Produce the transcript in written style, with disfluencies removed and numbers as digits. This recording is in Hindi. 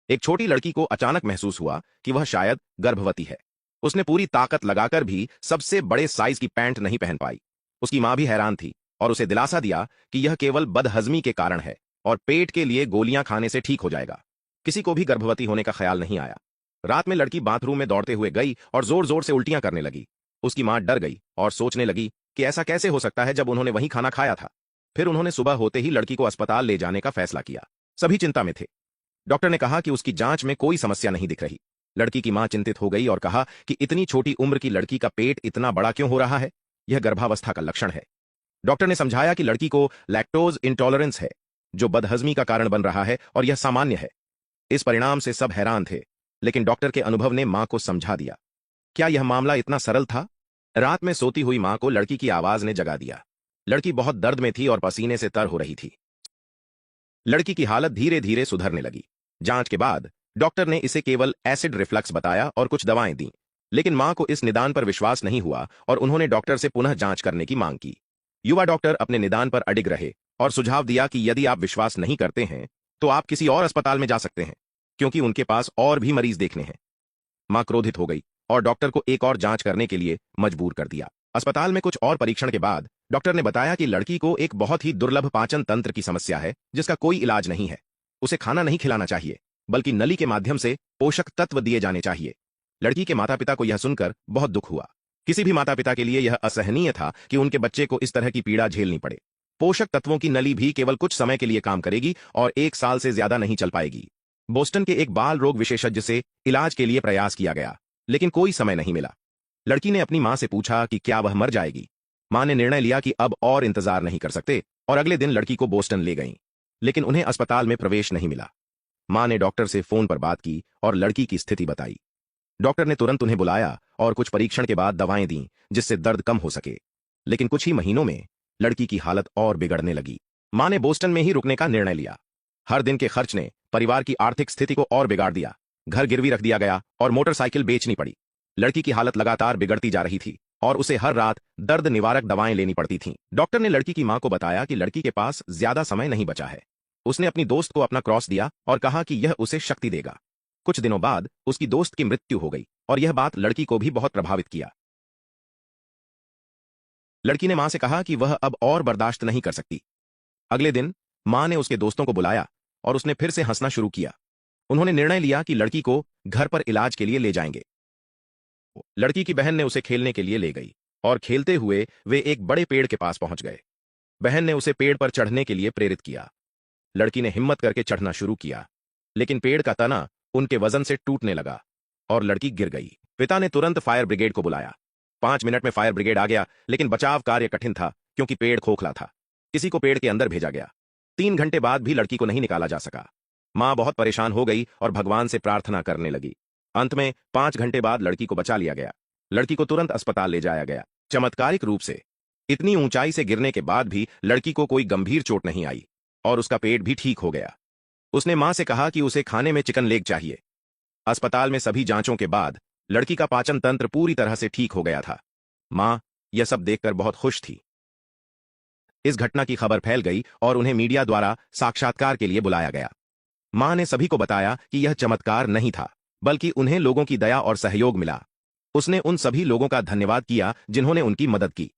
एक छोटी लड़की को अचानक महसूस हुआ कि वह शायद गर्भवती है। उसने पूरी ताकत लगाकर भी सबसे बड़े साइज की पैंट नहीं पहन पाई। उसकी मां भी हैरान थी और उसे दिलासा दिया कि यह केवल बदहजमी के कारण है और पेट के लिए गोलियां खाने से ठीक हो जाएगा। किसी को भी गर्भवती होने का ख्याल नहीं आया। रात में लड़की बाथरूम में दौड़ते हुए गई और जोर जोर से उल्टियां करने लगी। उसकी मां डर गई और सोचने लगी कि ऐसा कैसे हो सकता है जब उन्होंने वहीं खाना खाया था। फिर उन्होंने सुबह होते ही लड़की को अस्पताल ले जाने का फैसला किया। सभी चिंता में थे। डॉक्टर ने कहा कि उसकी जांच में कोई समस्या नहीं दिख रही। लड़की की मां चिंतित हो गई और कहा कि इतनी छोटी उम्र की लड़की का पेट इतना बड़ा क्यों हो रहा है, यह गर्भावस्था का लक्षण है। डॉक्टर ने समझाया कि लड़की को लैक्टोज इंटॉलरेंस है, जो बदहजमी का कारण बन रहा है और यह सामान्य है। इस परिणाम से सब हैरान थे, लेकिन डॉक्टर के अनुभव ने मां को समझा दिया। क्या यह मामला इतना सरल था? रात में सोती हुई मां को लड़की की आवाज ने जगा दिया। लड़की बहुत दर्द में थी और पसीने से तर हो रही थी। लड़की की हालत धीरे धीरे सुधरने लगी। जांच के बाद डॉक्टर ने इसे केवल एसिड रिफ्लक्स बताया और कुछ दवाएं दी, लेकिन मां को इस निदान पर विश्वास नहीं हुआ और उन्होंने डॉक्टर से पुनः जांच करने की मांग की। युवा डॉक्टर अपने निदान पर अडिग रहे और सुझाव दिया कि यदि आप विश्वास नहीं करते हैं तो आप किसी और अस्पताल में जा सकते हैं, क्योंकि उनके पास और भी मरीज देखने हैं। मां क्रोधित हो गई और डॉक्टर को एक और जांच करने के लिए मजबूर कर दिया। अस्पताल में कुछ और परीक्षण के बाद डॉक्टर ने बताया कि लड़की को एक बहुत ही दुर्लभ पाचन तंत्र की समस्या है, जिसका कोई इलाज नहीं है। उसे खाना नहीं खिलाना चाहिए, बल्कि नली के माध्यम से पोषक तत्व दिए जाने चाहिए। लड़की के माता पिता को यह सुनकर बहुत दुख हुआ। किसी भी माता पिता के लिए यह असहनीय था कि उनके बच्चे को इस तरह की पीड़ा झेलनी पड़े। पोषक तत्वों की नली भी केवल कुछ समय के लिए काम करेगी और 1 साल से ज्यादा नहीं चल पाएगी। बोस्टन के एक बाल रोग विशेषज्ञ से इलाज के लिए प्रयास किया गया, लेकिन कोई समय नहीं मिला। लड़की ने अपनी मां से पूछा कि क्या वह मर जाएगी। मां ने निर्णय लिया कि अब और इंतजार नहीं कर सकते और अगले दिन लड़की को बोस्टन ले गईं, लेकिन उन्हें अस्पताल में प्रवेश नहीं मिला। मां ने डॉक्टर से फोन पर बात की और लड़की की स्थिति बताई। डॉक्टर ने तुरंत उन्हें बुलाया और कुछ परीक्षण के बाद दवाएं दी, जिससे दर्द कम हो सके। लेकिन कुछ ही महीनों में लड़की की हालत और बिगड़ने लगी। मां ने बोस्टन में ही रुकने का निर्णय लिया। हर दिन के खर्च ने परिवार की आर्थिक स्थिति को और बिगाड़ दिया। घर गिरवी रख दिया गया और मोटरसाइकिल बेचनी पड़ी। लड़की की हालत लगातार बिगड़ती जा रही थी और उसे हर रात दर्द निवारक दवाएं लेनी पड़ती थीं। डॉक्टर ने लड़की की मां को बताया कि लड़की के पास ज्यादा समय नहीं बचा है। उसने अपनी दोस्त को अपना क्रॉस दिया और कहा कि यह उसे शक्ति देगा। कुछ दिनों बाद उसकी दोस्त की मृत्यु हो गई और यह बात लड़की को भी बहुत प्रभावित किया। लड़की ने मां से कहा कि वह अब और बर्दाश्त नहीं कर सकती। अगले दिन मां ने उसके दोस्तों को बुलाया और उसने फिर से हंसना शुरू किया। उन्होंने निर्णय लिया कि लड़की को घर पर इलाज के लिए ले जाएंगे। लड़की की बहन ने उसे खेलने के लिए ले गई और खेलते हुए वे एक बड़े पेड़ के पास पहुंच गए। बहन ने उसे पेड़ पर चढ़ने के लिए प्रेरित किया। लड़की ने हिम्मत करके चढ़ना शुरू किया, लेकिन पेड़ का तना उनके वजन से टूटने लगा और लड़की गिर गई। पिता ने तुरंत फायर ब्रिगेड को बुलाया। 5 मिनट में फायर ब्रिगेड आ गया, लेकिन बचाव कार्य कठिन था क्योंकि पेड़ खोखला था। किसी को पेड़ के अंदर भेजा गया। 3 घंटे बाद भी लड़की को नहीं निकाला जा सका। मां बहुत परेशान हो गई और भगवान से प्रार्थना करने लगी। अंत में 5 घंटे बाद लड़की को बचा लिया गया। लड़की को तुरंत अस्पताल ले जाया गया। चमत्कारिक रूप से इतनी ऊंचाई से गिरने के बाद भी लड़की को कोई गंभीर चोट नहीं आई और उसका पेट भी ठीक हो गया। उसने मां से कहा कि उसे खाने में चिकन लेग चाहिए। अस्पताल में सभी जांचों के बाद लड़की का पाचन तंत्र पूरी तरह से ठीक हो गया था। मां यह सब देखकर बहुत खुश थी। इस घटना की खबर फैल गई और उन्हें मीडिया द्वारा साक्षात्कार के लिए बुलाया गया। मां ने सभी को बताया कि यह चमत्कार नहीं था, बल्कि उन्हें लोगों की दया और सहयोग मिला। उसने उन सभी लोगों का धन्यवाद किया जिन्होंने उनकी मदद की।